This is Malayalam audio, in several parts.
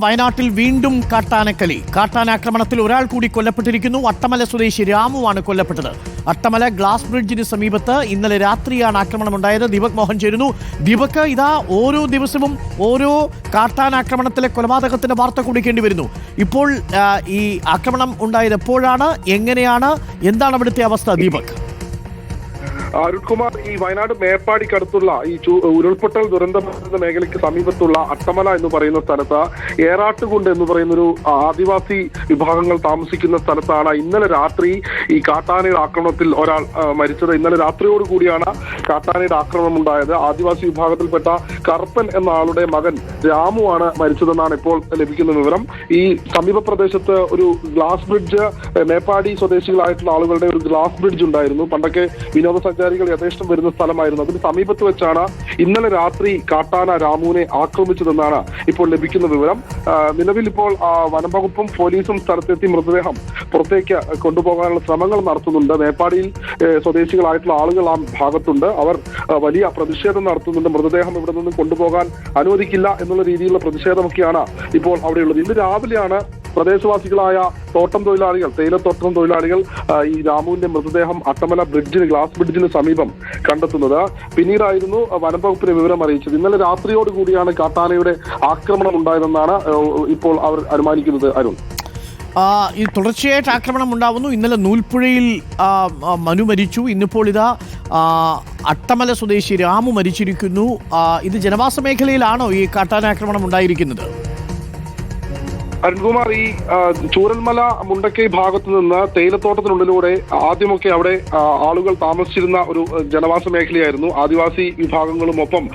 വയനാട്ടിൽ വീണ്ടും കാട്ടാനാക്രമണത്തിൽ ഒരാൾ കൂടി കൊല്ലപ്പെട്ടിരിക്കുന്നു. അട്ടമല സ്വദേശി രാമുവാണ് കൊല്ലപ്പെട്ടത്. അട്ടമല ഗ്ലാസ് ബ്രിഡ്ജിന് സമീപത്ത് ഇന്നലെ രാത്രിയാണ് ആക്രമണമുണ്ടായത്. ദീപക് മോഹൻ ചേരുന്നു. ദീപക്, ഇതാ ഓരോ ദിവസവും ഓരോ കാട്ടാനാക്രമണത്തിലെ കൊലപാതകത്തിന്റെ വാർത്ത കുടിക്കേണ്ടി വരുന്നു. ഇപ്പോൾ ഈ ആക്രമണം ഉണ്ടായത് എപ്പോഴാണ്, എങ്ങനെയാണ്, എന്താണ് അവിടുത്തെ അവസ്ഥ ദീപക്? അരുൺകുമാർ, ഈ വയനാട് മേപ്പാടിക്കടുത്തുള്ള ഈ ഉരുൾപൊട്ടൽ ദുരന്തബാധിത മേഖലയ്ക്ക് സമീപത്തുള്ള അട്ടമല എന്ന് പറയുന്ന സ്ഥലത്ത് ഏറാട്ടുകുണ്ട് എന്ന് പറയുന്നൊരു ആദിവാസി വിഭാഗങ്ങൾ താമസിക്കുന്ന സ്ഥലത്താണ് ഇന്നലെ രാത്രി ഈ കാട്ടാനയുടെ ആക്രമണത്തിൽ ഒരാൾ മരിച്ചത്. ഇന്നലെ രാത്രിയോടുകൂടിയാണ് കാട്ടാനയുടെ ആക്രമണം ഉണ്ടായത്. ആദിവാസി വിഭാഗത്തിൽപ്പെട്ട കറുപ്പൻ എന്ന ആളുടെ മകൻ രാമുവാണ് മരിച്ചതെന്നാണ് ഇപ്പോൾ ലഭിക്കുന്ന വിവരം. ഈ സമീപ പ്രദേശത്ത് ഒരു ഗ്ലാസ് ബ്രിഡ്ജ്, മേപ്പാടി സ്വദേശികളായിട്ടുള്ള ആളുകളുടെ ഒരു ഗ്ലാസ് ബ്രിഡ്ജ് ഉണ്ടായിരുന്നു. പണ്ടൊക്കെ വിനോദസഞ്ചാരികൾ യഥേഷ്ടം വരുന്ന സ്ഥലമായിരുന്നു. അതിന് സമീപത്ത് വെച്ചാണ് ഇന്നലെ രാത്രി കാട്ടാന രാമുവിനെ ആക്രമിച്ചതെന്നാണ് ഇപ്പോൾ ലഭിക്കുന്ന വിവരം. നിലവിൽ ഇപ്പോൾ വനം വകുപ്പും പോലീസും സ്ഥലത്തെത്തി മൃതദേഹം പുറത്തേക്ക് കൊണ്ടുപോകാനുള്ള ശ്രമങ്ങൾ നടത്തുന്നുണ്ട്. മേപ്പാടിയിൽ സ്വദേശികളായിട്ടുള്ള ആളുകൾ ആ ഭാഗത്തുണ്ട്. അവർ വലിയ പ്രതിഷേധം നടത്തുന്നുണ്ട്. മൃതദേഹം ഇവിടെ നിന്ന് കൊണ്ടുപോകാൻ അനുവദിക്കില്ല എന്നുള്ള രീതിയിലുള്ള പ്രതിഷേധമൊക്കെയാണ് ഇപ്പോൾ അവിടെയുള്ളത്. ഇന്ന് രാവിലെയാണ് പ്രദേശവാസികളായ തോട്ടം തൊഴിലാളികൾ, തേയിലത്തോട്ടം തൊഴിലാളികൾ ഈ രാമുവിന്റെ മൃതദേഹം അട്ടമല ബ്രിഡ്ജിന്, ഗ്ലാസ് ബ്രിഡ്ജിന് സമീപം കണ്ടെത്തുന്നത്. പിന്നീടായിരുന്നു വനം വകുപ്പിനെ വിവരം അറിയിച്ചത്. ഇന്നലെ രാത്രിയോടുകൂടിയാണ് കാട്ടാനയുടെ ആക്രമണം ഉണ്ടായതെന്നാണ് ഇപ്പോൾ അവർ അനുമാനിക്കുന്നത്. അരുൺ, ഈ തുടർച്ചയായിട്ട് ആക്രമണം ഉണ്ടാവുന്നു. ഇന്നലെ നൂൽപ്പുഴയിൽ മനു മരിച്ചു. ഇന്നിപ്പോൾ ഇതാ അട്ടമല സ്വദേശി രാമു മരിച്ചിരിക്കുന്നു. ഇത് ജനവാസ മേഖലയിലാണോ ഈ കാട്ടാനാക്രമണം ഉണ്ടായിരിക്കുന്നത്? അരുൺകുമാർ, ഈ ചൂരൽമല മുണ്ടക്കൈ ഭാഗത്തു നിന്ന് തേയിലത്തോട്ടത്തിനുള്ളിലൂടെ ആദ്യമൊക്കെ അവിടെ ആളുകൾ താമസിച്ചിരുന്ന ഒരു ജനവാസ മേഖലയായിരുന്നു. ആദിവാസി വിഭാഗങ്ങളും ഒപ്പം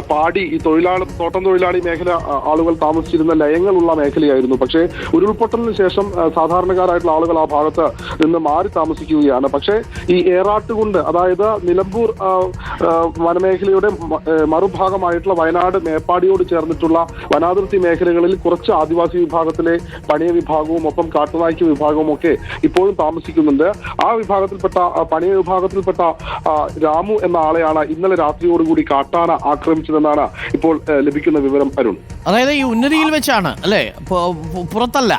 പാടി ഈ തോട്ടം തൊഴിലാളി മേഖല ആളുകൾ താമസിച്ചിരുന്ന ലയങ്ങളുള്ള മേഖലയായിരുന്നു. പക്ഷേ ഉരുൾപൊട്ടലിന് ശേഷം സാധാരണക്കാരായിട്ടുള്ള ആളുകൾ ആ ഭാഗത്ത് നിന്ന് മാറി താമസിക്കുകയാണ്. പക്ഷേ ഈ ഏറാട്ടുകുണ്ട്, അതായത് നിലമ്പൂർ വനമേഖലയുടെ മറുഭാഗമായിട്ടുള്ള വയനാട് മേപ്പാടിയോട് ചേർന്നിട്ടുള്ള വനാതിർത്തി മേഖലകളിൽ കുറച്ച് ആദിവാസി വിഭാഗത്തിലെ പണിയ വിഭാഗവും ഒപ്പം കാട്ടുനായ്ക്ക വിഭാഗവും ഒക്കെ ഇപ്പോഴും താമസിക്കുന്നുണ്ട്. ആ വിഭാഗത്തിൽപ്പെട്ട പണിയ വിഭാഗത്തിൽപ്പെട്ട രാമു എന്ന ആളെയാണ് ഇന്നലെ രാത്രിയോടുകൂടി കാട്ടാന ആക്രമിച്ചതെന്നാണ് ഇപ്പോൾ ലഭിക്കുന്ന വിവരം. അരുൺ, അതായത് ഈ ഉന്നതിയിൽ വെച്ചാണ് അല്ലേ, പുറത്തല്ല?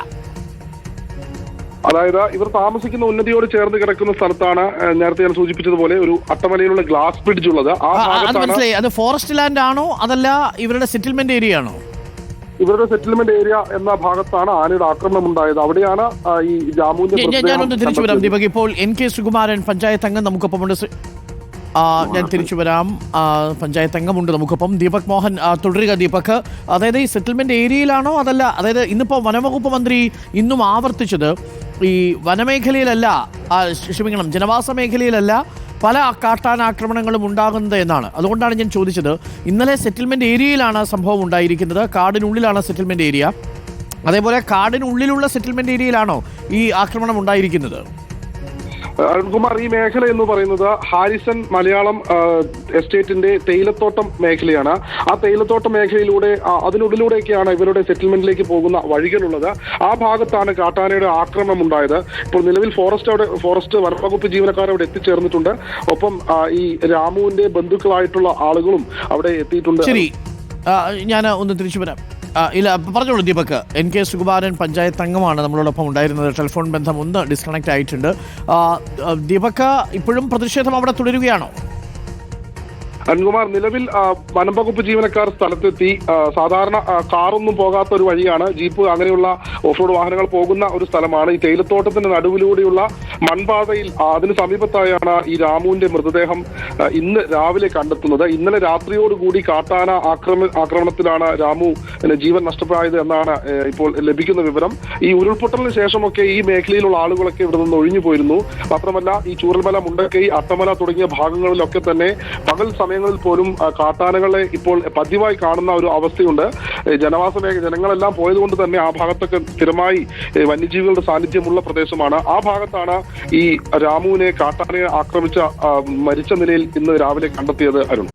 അതായത് ഇവർ താമസിക്കുന്ന ഉന്നതിയോട് ചേർന്ന് കിടക്കുന്ന സ്ഥലത്താണ് നേരത്തെ ഞാൻ സൂചിപ്പിച്ചതുപോലെ ഒരു അട്ടമലയിലുള്ള ഗ്ലാസ് ബ്രിഡ്ജ് ഉള്ളത്. ആ ഭാഗത്താണ്. അത് ഫോറസ്റ്റ് ലാൻഡ് ആണോ അതല്ല ഇവരുടെ സെറ്റിൽമെന്റ് ഏരിയ ആണോ? ഇവരുടെ സെറ്റിൽമെന്റ് ഏരിയ എന്ന ഭാഗത്താണ് ആനയുടെ ആക്രമണം ഉണ്ടായത്. അവിടെയാണ് ഈ രാമുവിന്റെ. ഞാനൊന്ന് തിരിച്ചു വരാം ദീപക്. ഇപ്പോൾ NK സുകുമാരൻ പഞ്ചായത്ത് അംഗം നമുക്കൊപ്പമുണ്ട്. ഞാൻ തിരിച്ചു വരാം. പഞ്ചായത്ത് അംഗമുണ്ട് നമുക്കൊപ്പം. ദീപക് മോഹൻ തുടരുക. ദീപക്, അതായത് ഈ സെറ്റിൽമെന്റ് ഏരിയയിലാണോ അതല്ല, അതായത് ഇന്നിപ്പോൾ വനംവകുപ്പ് മന്ത്രി ഇന്നും ആവർത്തിച്ചത് ഈ വനമേഖലയിലല്ല, ജനവാസ മേഖലയിലല്ല പല കാട്ടാനാക്രമണങ്ങളും ഉണ്ടാകുന്നത് എന്നാണ്. അതുകൊണ്ടാണ് ഞാൻ ചോദിച്ചത്. ഇന്നലെ സെറ്റിൽമെന്റ് ഏരിയയിലാണ് സംഭവം ഉണ്ടായിരിക്കുന്നത്. കാടിനുള്ളിലാണ് സെറ്റിൽമെന്റ് ഏരിയ. അതേപോലെ കാടിനുള്ളിലുള്ള സെറ്റിൽമെന്റ് ഏരിയയിലാണോ ഈ ആക്രമണം ഉണ്ടായിരിക്കുന്നത്? അരുൺകുമാർ, ഈ മേഖല എന്ന് പറയുന്നത് ഹാരിസൺ മലയാളം എസ്റ്റേറ്റിന്റെ തേയിലത്തോട്ടം മേഖലയാണ്. ആ തേയിലത്തോട്ടം മേഖലയിലൂടെ അതിനുള്ളിലൂടെയൊക്കെയാണ് ഇവരുടെ സെറ്റിൽമെന്റിലേക്ക് പോകുന്ന വഴികളുള്ളത്. ആ ഭാഗത്താണ് കാട്ടാനയുടെ ആക്രമണം ഉണ്ടായത്. ഇപ്പോൾ നിലവിൽ ഫോറസ്റ്റ് വനംവകുപ്പ് ജീവനക്കാർ അവിടെ എത്തിച്ചേർന്നിട്ടുണ്ട്. ഒപ്പം ഈ രാമുവിന്റെ ബന്ധുക്കളായിട്ടുള്ള ആളുകളും അവിടെ എത്തിയിട്ടുണ്ട്. ശരി, ഞാൻ ഒന്ന് തിരിച്ചു വരാം. ഇല്ല, പറഞ്ഞോളൂ ദീപക്. NK സുകുമാരൻ പഞ്ചായത്ത് അംഗമാണ് നമ്മളോടൊപ്പം ഉണ്ടായിരുന്നത്. ടെലിഫോൺ ബന്ധം ഒന്ന് ഡിസ്കണക്ട് ആയിട്ടുണ്ട്. ദീപക്, ഇപ്പോഴും പ്രതിഷേധം അവിടെ തുടരുകയാണോ? അരുൺകുമാർ, നിലവിൽ വനം വകുപ്പ് ജീവനക്കാർ സ്ഥലത്തെത്തി. സാധാരണ കാറൊന്നും പോകാത്ത ഒരു വഴിയാണ്, ജീപ്പ് അങ്ങനെയുള്ള ഓഫ് റോഡ് വാഹനങ്ങൾ പോകുന്ന ഒരു സ്ഥലമാണ്. ഈ തേയിലത്തോട്ടത്തിന്റെ നടുവിലൂടെയുള്ള മൺപാതയിൽ അതിന് സമീപത്തായാണ് ഈ രാമുവിന്റെ മൃതദേഹം ഇന്ന് രാവിലെ കണ്ടെത്തുന്നത്. ഇന്നലെ രാത്രിയോടുകൂടി കാട്ടാന ആക്രമണത്തിലാണ് രാമു ജീവൻ നഷ്ടപ്പെടായത് എന്നാണ് ഇപ്പോൾ ലഭിക്കുന്ന വിവരം. ഈ ഉരുൾപൊട്ടലിന് ശേഷമൊക്കെ ഈ മേഖലയിലുള്ള ആളുകളൊക്കെ ഇവിടെ നിന്ന് ഒഴിഞ്ഞു പോയിരുന്നു. മാത്രമല്ല, ഈ ചൂരൽമല, മുണ്ടക്കൈ, അട്ടമല തുടങ്ങിയ ഭാഗങ്ങളിലൊക്കെ തന്നെ പകൽ സമയങ്ങളിൽ പോലും കാട്ടാനകളെ ഇപ്പോൾ പതിവായി കാണുന്ന ഒരു അവസ്ഥയുണ്ട്. ജനങ്ങളെല്ലാം പോയതുകൊണ്ട് തന്നെ ആ ഭാഗത്തൊക്കെ സ്ഥിരമായി വന്യജീവികളുടെ സാന്നിധ്യമുള്ള പ്രദേശമാണ്. ആ ഭാഗത്താണ് ഈ രാമുവിനെ കാട്ടാനയെ ആക്രമിച്ച മരിച്ച നിലയിൽ ഇന്ന് രാവിലെ കണ്ടെത്തിയത്. അരുൺ.